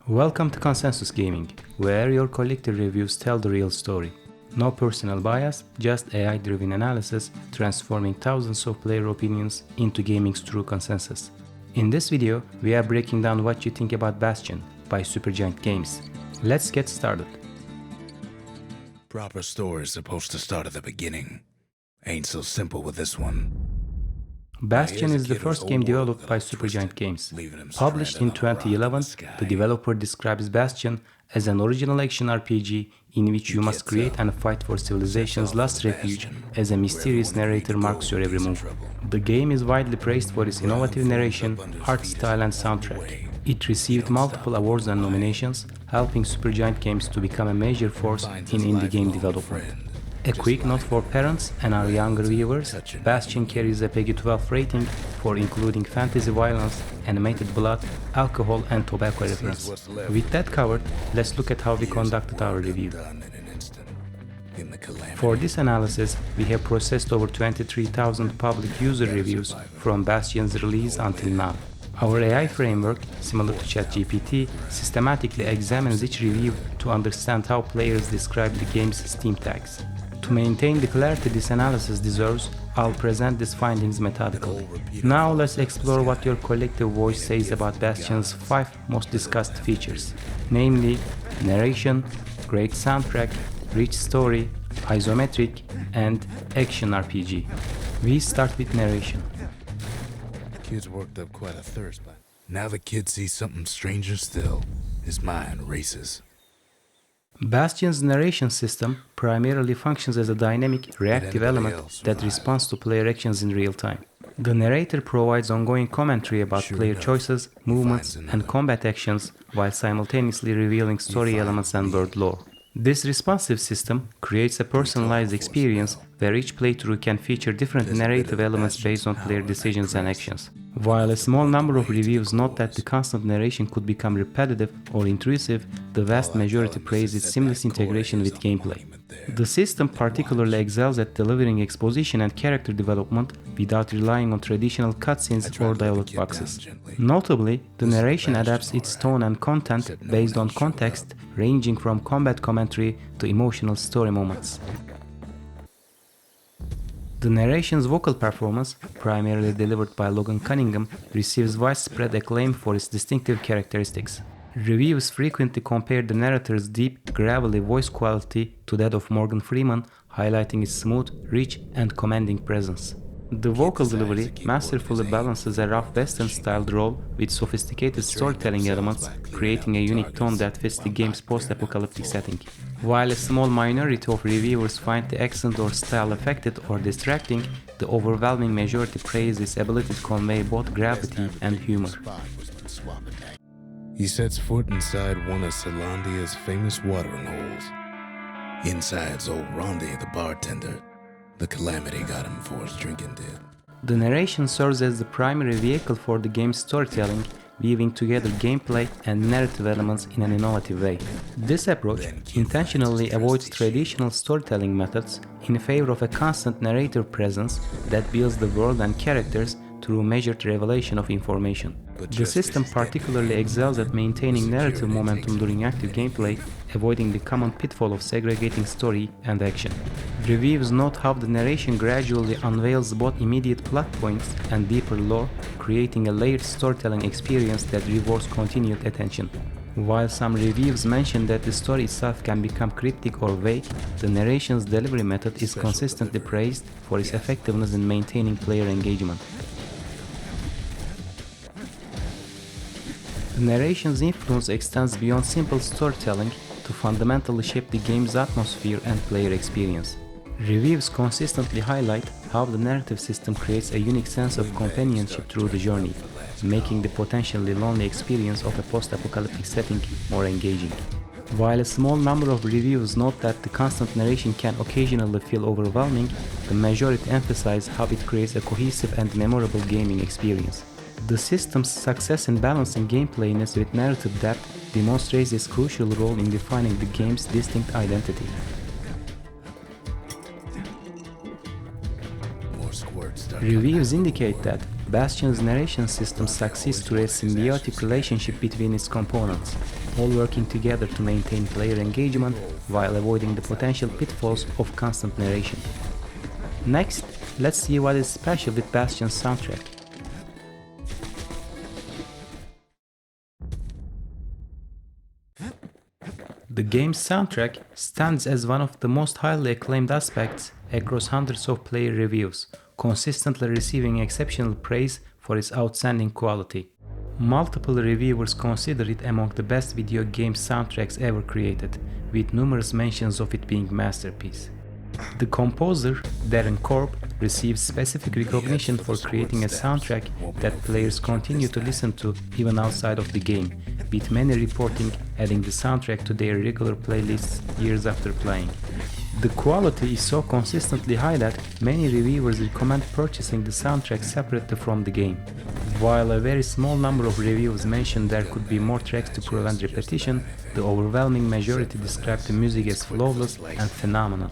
Welcome to Consensus Gaming, where your collective reviews tell the real story. No personal bias, just AI-driven analysis, transforming thousands of player opinions into gaming's true consensus. In this video, we are breaking down what you think about Bastion by Supergiant Games. Let's get started. Proper story is supposed to start at the beginning. Ain't so simple with this one. Bastion is the first game developed by Supergiant Games. Published in 2011, the developer describes Bastion as an original action RPG in which you must create and fight for civilization's last refuge as a mysterious narrator marks your every move. The game is widely praised for its innovative narration, art style and soundtrack. It received multiple awards and nominations, helping Supergiant Games to become a major force in indie game development. A quick note for parents and our younger viewers, Bastion carries a PEGI 12 rating for including fantasy violence, animated blood, alcohol and tobacco reference. With that covered, let's look at how we conducted our review. For this analysis, we have processed over 23,000 public user reviews from Bastion's release until now. Our AI framework, similar to ChatGPT, systematically examines each review to understand how players describe the game's Steam tags. To maintain the clarity this analysis deserves, I'll present these findings methodically. Now let's explore what your collective voice says about Bastion's 5 most discussed features, namely narration, great soundtrack, rich story, isometric, and action RPG. We start with narration. Kids worked up quite a thirst, but now the kid sees something stranger still. His mind races. Bastion's narration system primarily functions as a dynamic, reactive element that responds to player actions in real time. The narrator provides ongoing commentary about player choices, movements, and combat actions while simultaneously revealing story elements and world lore. This responsive system creates a personalized experience where each playthrough can feature different narrative elements based on player decisions and actions. While a small number of reviews note that the constant narration could become repetitive or intrusive, the vast majority praise its seamless integration with gameplay. The system particularly excels at delivering exposition and character development without relying on traditional cutscenes or dialogue boxes. Notably, the narration adapts its tone and content based on context, ranging from combat commentary to emotional story moments. The narration's vocal performance, primarily delivered by Logan Cunningham, receives widespread acclaim for its distinctive characteristics. Reviews frequently compare the narrator's deep, gravelly voice quality to that of Morgan Freeman, highlighting its smooth, rich, and commanding presence. The vocal delivery masterfully balances a rough Western-styled role with sophisticated storytelling elements, creating a unique tone that fits the game's post-apocalyptic setting. While a small minority of reviewers find the accent or style affected or distracting, the overwhelming majority praise its ability to convey both gravity and humor. He sets foot inside one of Celandia's famous watering holes. Inside's old Rondi, the bartender. The calamity got him before his drinking did. The narration serves as the primary vehicle for the game's storytelling, weaving together gameplay and narrative elements in an innovative way. This approach intentionally avoids traditional storytelling methods in favor of a constant narrative presence that builds the world and characters through measured revelation of information. The system particularly excels at maintaining narrative momentum during active gameplay, avoiding the common pitfall of segregating story and action. Reviews note how the narration gradually unveils both immediate plot points and deeper lore, creating a layered storytelling experience that rewards continued attention. While some reviews mention that the story itself can become cryptic or vague, the narration's delivery method is consistently praised for its effectiveness in maintaining player engagement. The narration's influence extends beyond simple storytelling to fundamentally shape the game's atmosphere and player experience. Reviews consistently highlight how the narrative system creates a unique sense of companionship through the journey, making the potentially lonely experience of a post-apocalyptic setting more engaging. While a small number of reviews note that the constant narration can occasionally feel overwhelming, the majority emphasize how it creates a cohesive and memorable gaming experience. The system's success in balancing gameplayiness with narrative depth demonstrates its crucial role in defining the game's distinct identity. Reviews indicate that Bastion's narration system succeeds through a symbiotic relationship between its components, all working together to maintain player engagement while avoiding the potential pitfalls of constant narration. Next, let's see what is special with Bastion's soundtrack. The game's soundtrack stands as one of the most highly acclaimed aspects across hundreds of player reviews, consistently receiving exceptional praise for its outstanding quality. Multiple reviewers consider it among the best video game soundtracks ever created, with numerous mentions of it being a masterpiece. The composer, Darren Korb, receives specific recognition for creating a soundtrack that players continue to listen to even outside of the game, with many reporting adding the soundtrack to their regular playlists years after playing. The quality is so consistently high that many reviewers recommend purchasing the soundtrack separately from the game. While a very small number of reviews mention there could be more tracks to prevent repetition, the overwhelming majority describe the music as flawless and phenomenal.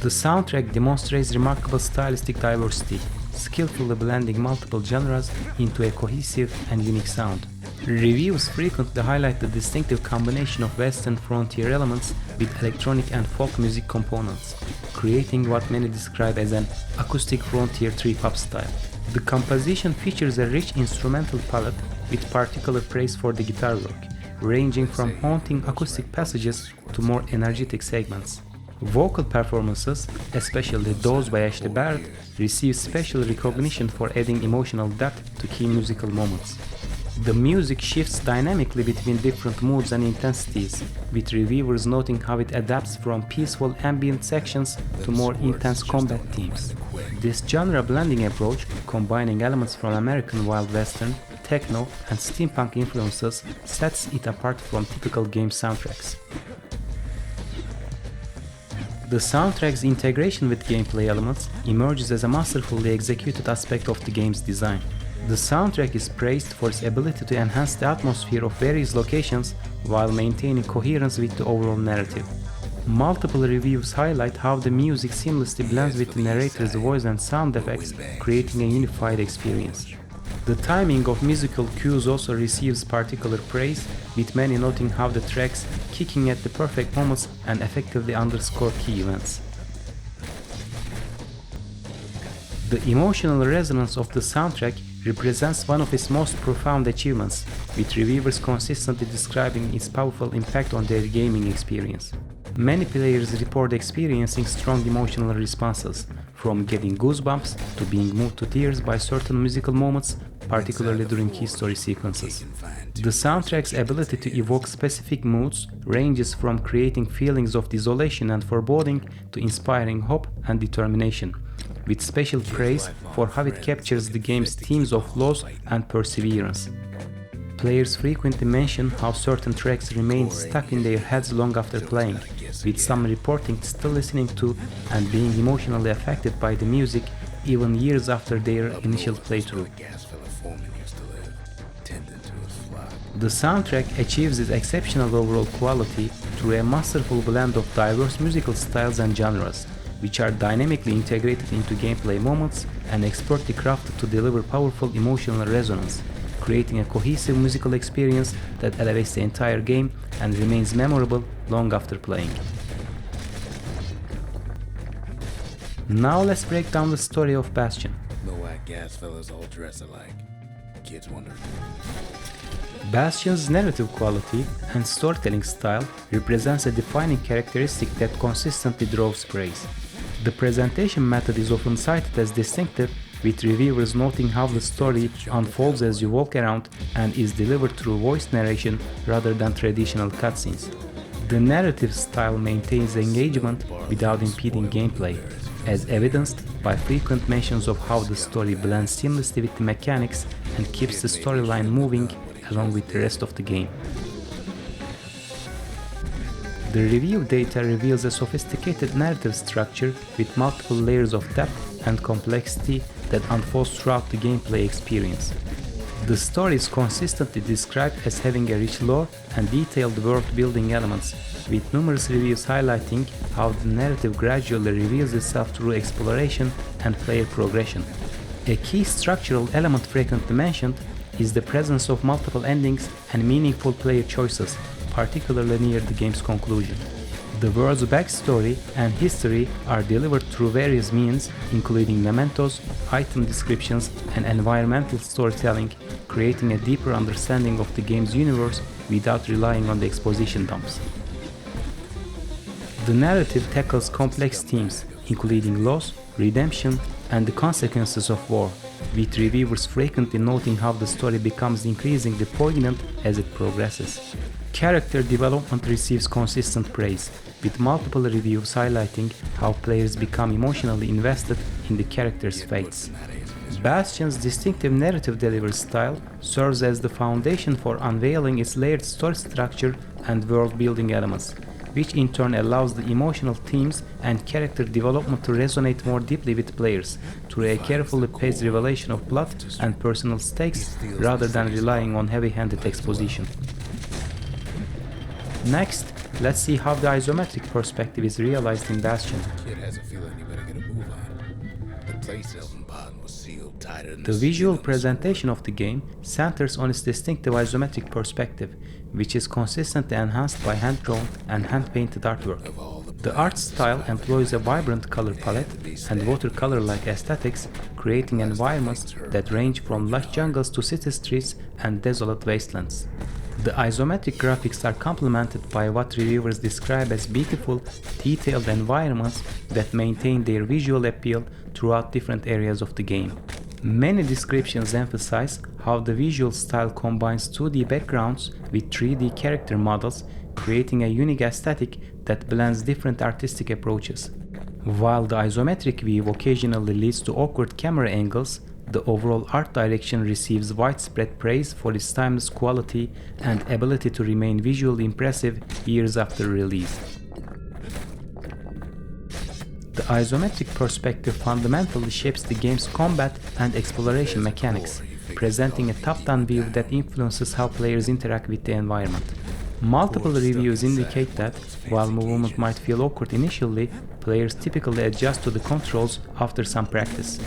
The soundtrack demonstrates remarkable stylistic diversity, skillfully blending multiple genres into a cohesive and unique sound. Reviews frequently highlight the distinctive combination of Western frontier elements with electronic and folk music components, creating what many describe as an acoustic frontier trip-hop style. The composition features a rich instrumental palette with particular praise for the guitar work, ranging from haunting acoustic passages to more energetic segments. Vocal performances, especially those by Ashley Barrett, receive special recognition for adding emotional depth to key musical moments. The music shifts dynamically between different moods and intensities, with reviewers noting how it adapts from peaceful ambient sections to more intense combat themes. This genre blending approach, combining elements from American Wild Western, techno, and steampunk influences, sets it apart from typical game soundtracks. The soundtrack's integration with gameplay elements emerges as a masterfully executed aspect of the game's design. The soundtrack is praised for its ability to enhance the atmosphere of various locations while maintaining coherence with the overall narrative. Multiple reviews highlight how the music seamlessly blends with the narrator's voice and sound effects, creating a unified experience. The timing of musical cues also receives particular praise, with many noting how the tracks kicking at the perfect moments and effectively underscore key events. The emotional resonance of the soundtrack represents one of its most profound achievements, with reviewers consistently describing its powerful impact on their gaming experience. Many players report experiencing strong emotional responses, from getting goosebumps to being moved to tears by certain musical moments, particularly during key story sequences. The soundtrack's ability to evoke specific moods ranges from creating feelings of desolation and foreboding to inspiring hope and determination, with special praise for how it captures the game's themes of loss and perseverance. Players frequently mention how certain tracks remain stuck in their heads long after playing, with some reporting still listening to and being emotionally affected by the music even years after their initial playthrough. The soundtrack achieves its exceptional overall quality through a masterful blend of diverse musical styles and genres, which are dynamically integrated into gameplay moments and expertly crafted to deliver powerful emotional resonance, creating a cohesive musical experience that elevates the entire game and remains memorable long after playing. Now let's break down the story of Bastion. Low-whack gas fellas all dress alike. Kids wonder. Bastion's narrative quality and storytelling style represents a defining characteristic that consistently draws praise. The presentation method is often cited as distinctive, with reviewers noting how the story unfolds as you walk around and is delivered through voice narration rather than traditional cutscenes. The narrative style maintains engagement without impeding gameplay, as evidenced by frequent mentions of how the story blends seamlessly with the mechanics and keeps the storyline moving along with the rest of the game. The review data reveals a sophisticated narrative structure with multiple layers of depth and complexity that unfolds throughout the gameplay experience. The story is consistently described as having a rich lore and detailed world-building elements, with numerous reviews highlighting how the narrative gradually reveals itself through exploration and player progression. A key structural element frequently mentioned is the presence of multiple endings and meaningful player choices, particularly near the game's conclusion. The world's backstory and history are delivered through various means, including mementos, item descriptions, and environmental storytelling, creating a deeper understanding of the game's universe without relying on the exposition dumps. The narrative tackles complex themes, including loss, redemption, and the consequences of war, with reviewers frequently noting how the story becomes increasingly poignant as it progresses. Character development receives consistent praise, with multiple reviews highlighting how players become emotionally invested in the characters' fates. Bastion's distinctive narrative delivery style serves as the foundation for unveiling its layered story structure and world-building elements, which in turn allows the emotional themes and character development to resonate more deeply with players through a carefully paced revelation of plot and personal stakes rather than relying on heavy-handed exposition. Next, let's see how the isometric perspective is realized in Bastion. The visual presentation of the game centers on its distinctive isometric perspective, which is consistently enhanced by hand-drawn and hand-painted artwork. The art style employs a vibrant color palette and watercolor-like aesthetics, creating environments that range from lush jungles to city streets and desolate wastelands. The isometric graphics are complemented by what reviewers describe as beautiful, detailed environments that maintain their visual appeal throughout different areas of the game. Many descriptions emphasize how the visual style combines 2D backgrounds with 3D character models, creating a unique aesthetic that blends different artistic approaches. While the isometric view occasionally leads to awkward camera angles, the overall art direction receives widespread praise for its timeless quality and ability to remain visually impressive years after release. The isometric perspective fundamentally shapes the game's combat and exploration mechanics, presenting a top-down view that influences how players interact with the environment. Multiple reviews indicate that, while movement might feel awkward initially, players typically adjust to the controls after some practice.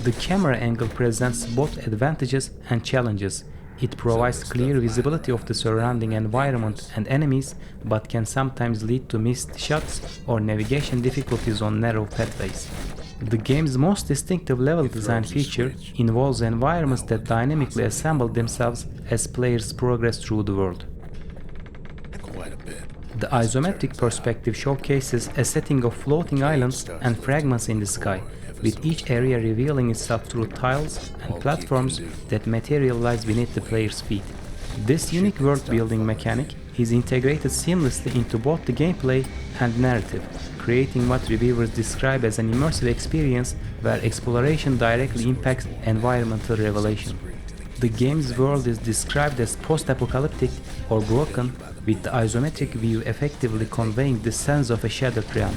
The camera angle presents both advantages and challenges. It provides clear visibility of the surrounding environment and enemies, but can sometimes lead to missed shots or navigation difficulties on narrow pathways. The game's most distinctive level design feature involves environments that dynamically assemble themselves as players progress through the world. The isometric perspective showcases a setting of floating islands and fragments in the sky, with each area revealing itself through tiles and platforms that materialize beneath the player's feet. This unique world-building mechanic is integrated seamlessly into both the gameplay and narrative, creating what reviewers describe as an immersive experience where exploration directly impacts environmental revelation. The game's world is described as post-apocalyptic or broken, with the isometric view effectively conveying the sense of a shattered realm.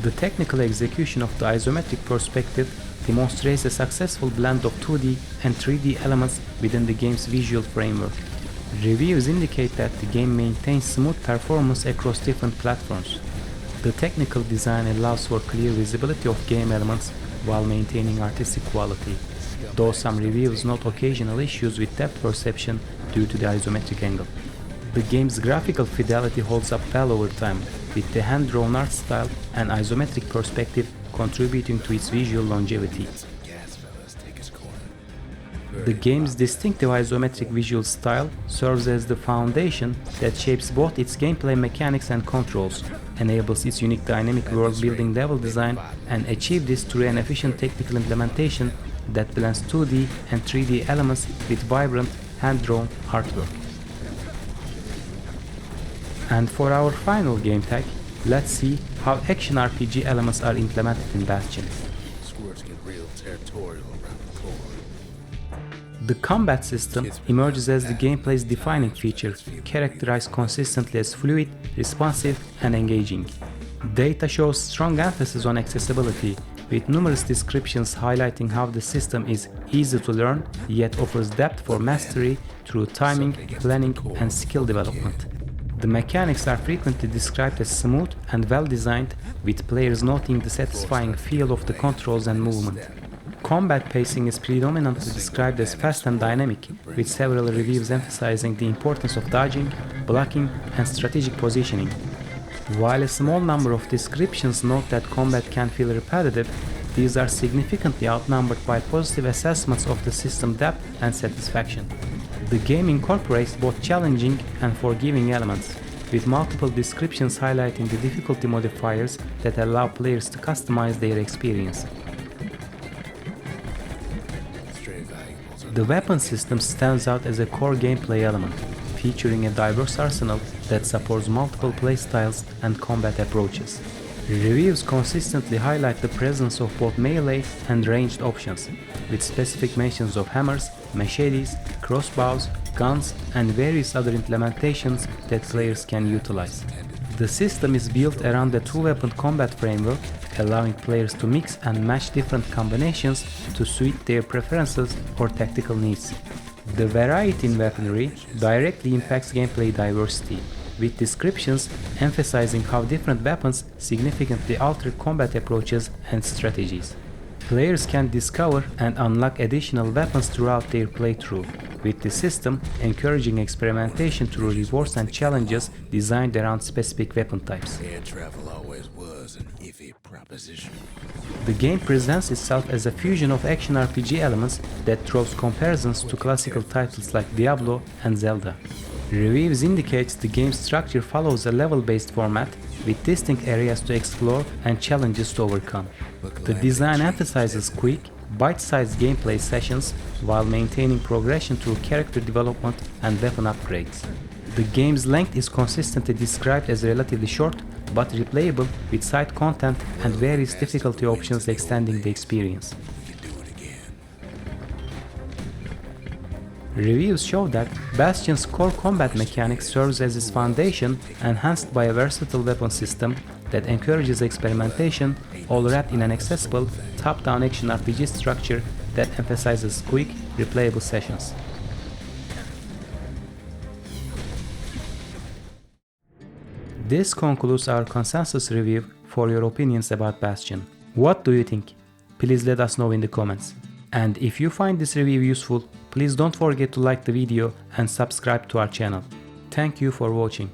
The technical execution of the isometric perspective demonstrates a successful blend of 2D and 3D elements within the game's visual framework. Reviews indicate that the game maintains smooth performance across different platforms. The technical design allows for clear visibility of game elements while maintaining artistic quality, though some reviews note occasional issues with depth perception due to the isometric angle. The game's graphical fidelity holds up well over time, with the hand-drawn art style and isometric perspective contributing to its visual longevity. The game's distinctive isometric visual style serves as the foundation that shapes both its gameplay mechanics and controls, enables its unique dynamic world-building level design, and achieves this through an efficient technical implementation that blends 2D and 3D elements with vibrant, hand-drawn artwork. And for our final game tag, let's see how action RPG elements are implemented in Bastion. The combat system emerges as the gameplay's defining feature, characterized consistently as fluid, responsive, and engaging. Data shows strong emphasis on accessibility, with numerous descriptions highlighting how the system is easy to learn yet offers depth for mastery through timing, planning, and skill development. The mechanics are frequently described as smooth and well designed, with players noting the satisfying feel of the controls and movement. Combat pacing is predominantly described as fast and dynamic, with several reviews emphasizing the importance of dodging, blocking, and strategic positioning. While a small number of descriptions note that combat can feel repetitive, these are significantly outnumbered by positive assessments of the system depth and satisfaction. The game incorporates both challenging and forgiving elements, with multiple descriptions highlighting the difficulty modifiers that allow players to customize their experience. The weapon system stands out as a core gameplay element, featuring a diverse arsenal that supports multiple playstyles and combat approaches. Reviews consistently highlight the presence of both melee and ranged options, with specific mentions of hammers, machetes, crossbows, guns, and various other implementations that players can utilize. The system is built around a two-weapon combat framework, allowing players to mix and match different combinations to suit their preferences or tactical needs. The variety in weaponry directly impacts gameplay diversity, with descriptions emphasizing how different weapons significantly alter combat approaches and strategies. Players can discover and unlock additional weapons throughout their playthrough, with the system encouraging experimentation through rewards and challenges designed around specific weapon types. Air travel always was an iffy proposition. The game presents itself as a fusion of action RPG elements that draws comparisons to classical titles like Diablo and Zelda. Reviews indicate the game's structure follows a level-based format with distinct areas to explore and challenges to overcome. The design emphasizes quick, bite-sized gameplay sessions while maintaining progression through character development and weapon upgrades. The game's length is consistently described as relatively short but replayable, with side content and various difficulty options extending the experience. Reviews show that Bastion's core combat mechanic serves as its foundation, enhanced by a versatile weapon system that encourages experimentation, all wrapped in an accessible, top-down action RPG structure that emphasizes quick, replayable sessions. This concludes our consensus review for your opinions about Bastion. What do you think? Please let us know in the comments. And if you find this review useful, please don't forget to like the video and subscribe to our channel. Thank you for watching.